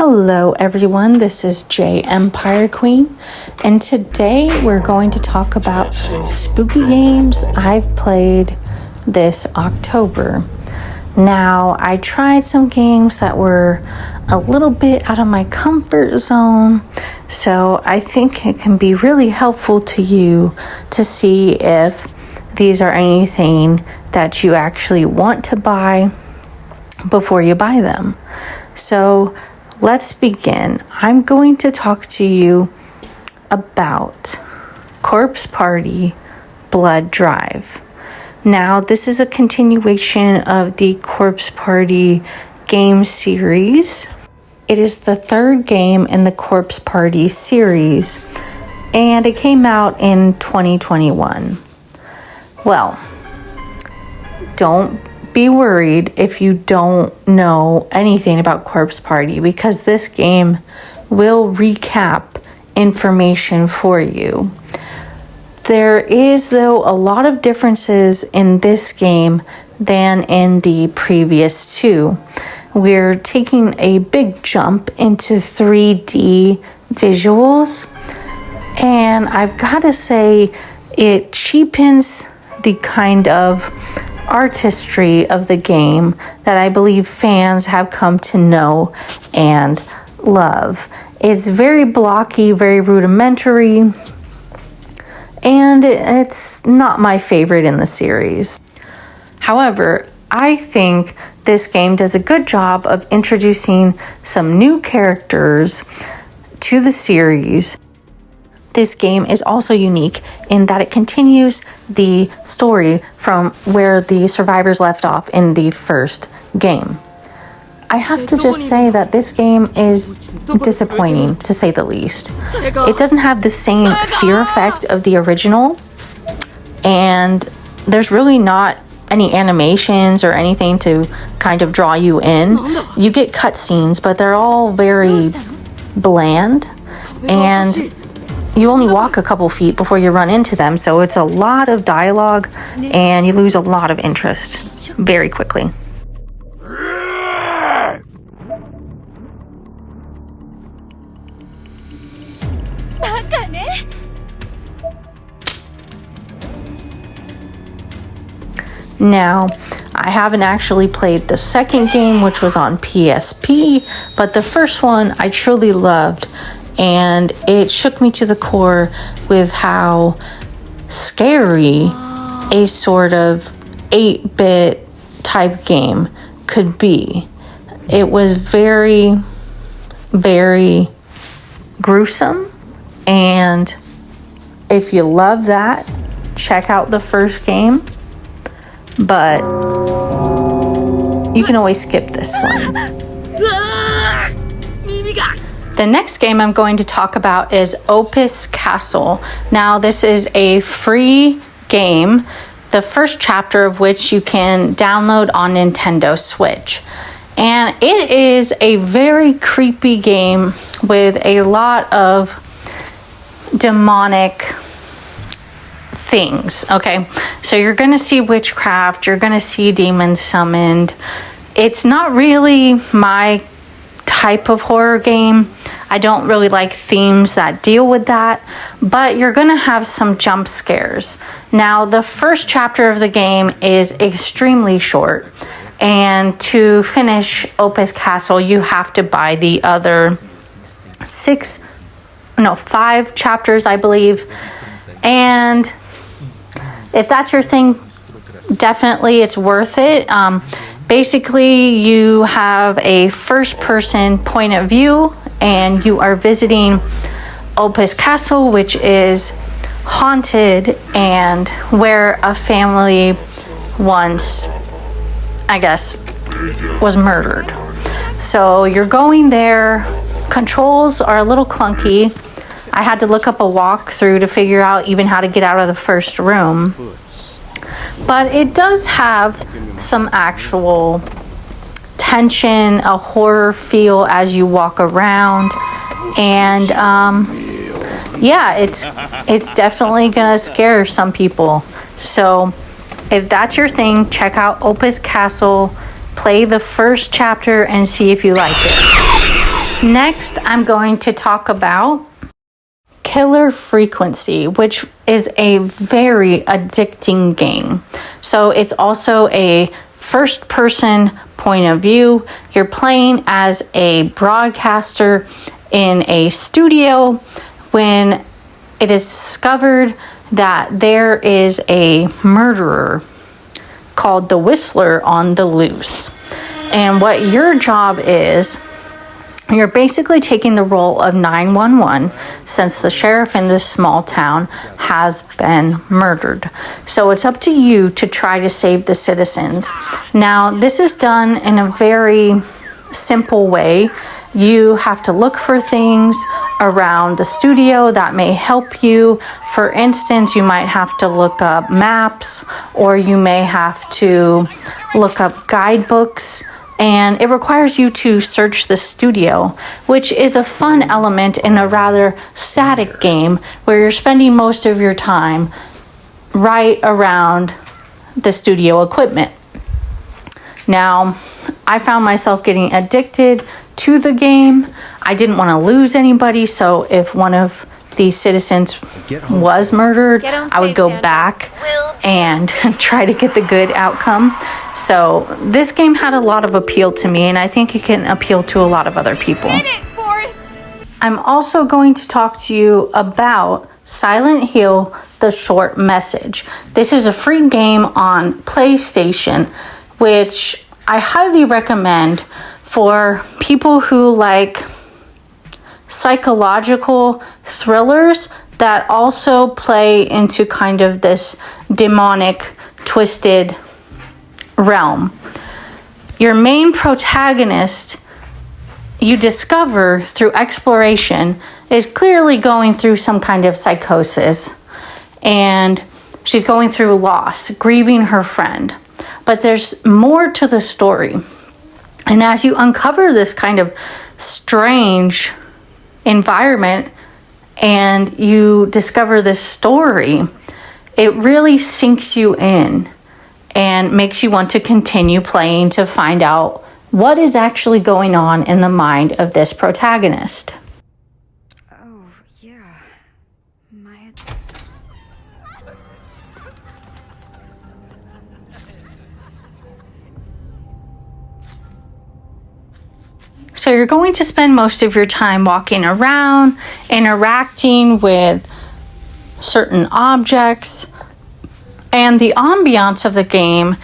Hello everyone, this is J Empire Queen, and today we're going to talk about spooky games I've played this October. Now, I tried some games that were a little bit out of my comfort zone, so I think it can be really helpful to you to see if these are anything that you actually want to buy before you buy them. So let's begin. I'm going to talk to you about Corpse Party Blood Drive. Now, this is a continuation of the Corpse Party game series. It is the third game in the Corpse Party series, and it came out in 2021. Well, don't be worried if you don't know anything about Corpse Party, because this game will recap information for you. There is, though, a lot of differences in this game than in the previous two. We're taking a big jump into 3D visuals, and I've got to say it cheapens the kind of artistry of the game that I believe fans have come to know and love. It's very blocky, very rudimentary, and it's not my favorite in the series. However, I think this game does a good job of introducing some new characters to the series. This game is also unique in that it continues the story from where the survivors left off in the first game. I have to just say that this game is disappointing, to say the least. It doesn't have the same fear effect of the original, and there's really not any animations or anything to kind of draw you in. You get cutscenes, but they're all very bland, and you only walk a couple feet before you run into them, so it's a lot of dialogue, and you lose a lot of interest very quickly. Now, I haven't actually played the second game, which was on PSP, but the first one I truly loved, and it shook me to the core with how scary a sort of 8-bit type game could be. It was very, very gruesome, and if you love that, check out the first game, but you can always skip this one. The next game I'm going to talk about is Opus Castle. Now, this is a free game, the first chapter of which you can download on Nintendo Switch. And it is a very creepy game with a lot of demonic things, okay? So you're going to see witchcraft, you're going to see demons summoned. It's not really my type of horror game. I don't really like themes that deal with that, but you're going to have some jump scares. Now, the first chapter of the game is extremely short, and to finish Opus Castle, you have to buy the other 5 chapters, I believe. And if that's your thing, definitely it's worth it. Basically, you have a first-person point of view, and you are visiting Opus Castle, which is haunted and where a family once, I guess, was murdered. So you're going there. Controls are a little clunky. I had to look up a walkthrough to figure out even how to get out of the first room. But it does have some actual tension, a horror feel as you walk around, and it's definitely gonna scare some people. So if that's your thing, check out Opus Castle, play the first chapter, and see if you like it. Next, I'm going to talk about Killer Frequency, which is a very addicting game. So it's also a first-person point of view. You're playing as a broadcaster in a studio when it is discovered that there is a murderer called the Whistler on the loose. And what your job is, you're basically taking the role of 911 since the sheriff in this small town has been murdered. So it's up to you to try to save the citizens. Now, this is done in a very simple way. You have to look for things around the studio that may help you. For instance, you might have to look up maps, or you may have to look up guidebooks. And it requires you to search the studio, which is a fun element in a rather static game where you're spending most of your time right around the studio equipment. Now, I found myself getting addicted to the game. I didn't want to lose anybody, so if one of these citizens was murdered, I would go back and try to get the good outcome. So this game had a lot of appeal to me, and I think it can appeal to a lot of other people. I'm also going to talk to you about Silent Hill: The Short Message. This is a free game on PlayStation, which I highly recommend for people who like psychological thrillers that also play into kind of this demonic, twisted realm. Your main protagonist, you discover through exploration, is clearly going through some kind of psychosis, and she's going through loss, grieving her friend. But there's more to the story. And as you uncover this kind of strange environment and you discover this story, it really sinks you in and makes you want to continue playing to find out what is actually going on in the mind of this protagonist. Oh, yeah. So you're going to spend most of your time walking around, interacting with certain objects, and the ambiance of the game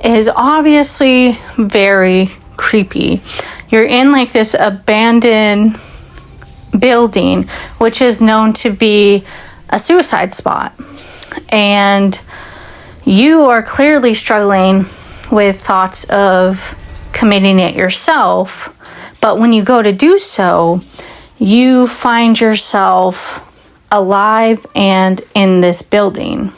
is obviously very creepy. You're in like this abandoned building, which is known to be a suicide spot. And you are clearly struggling with thoughts of committing it yourself. But when you go to do so, you find yourself alive and in this building.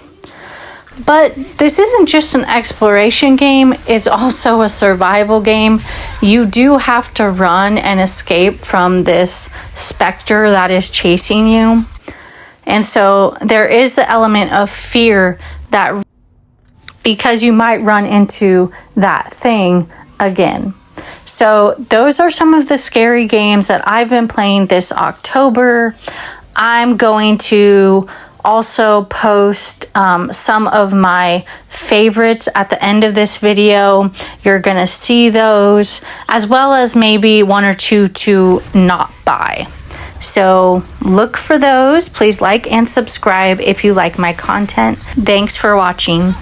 But this isn't just an exploration game, it's also a survival game. You do have to run and escape from this specter that is chasing you. And so there is the element of fear that because you might run into that thing again. So those are some of the scary games that I've been playing this October. I'm going to also post some of my favorites at the end of this video. You're going to see those, as well as maybe one or two to not buy. So look for those. Please like and subscribe if you like my content. Thanks for watching.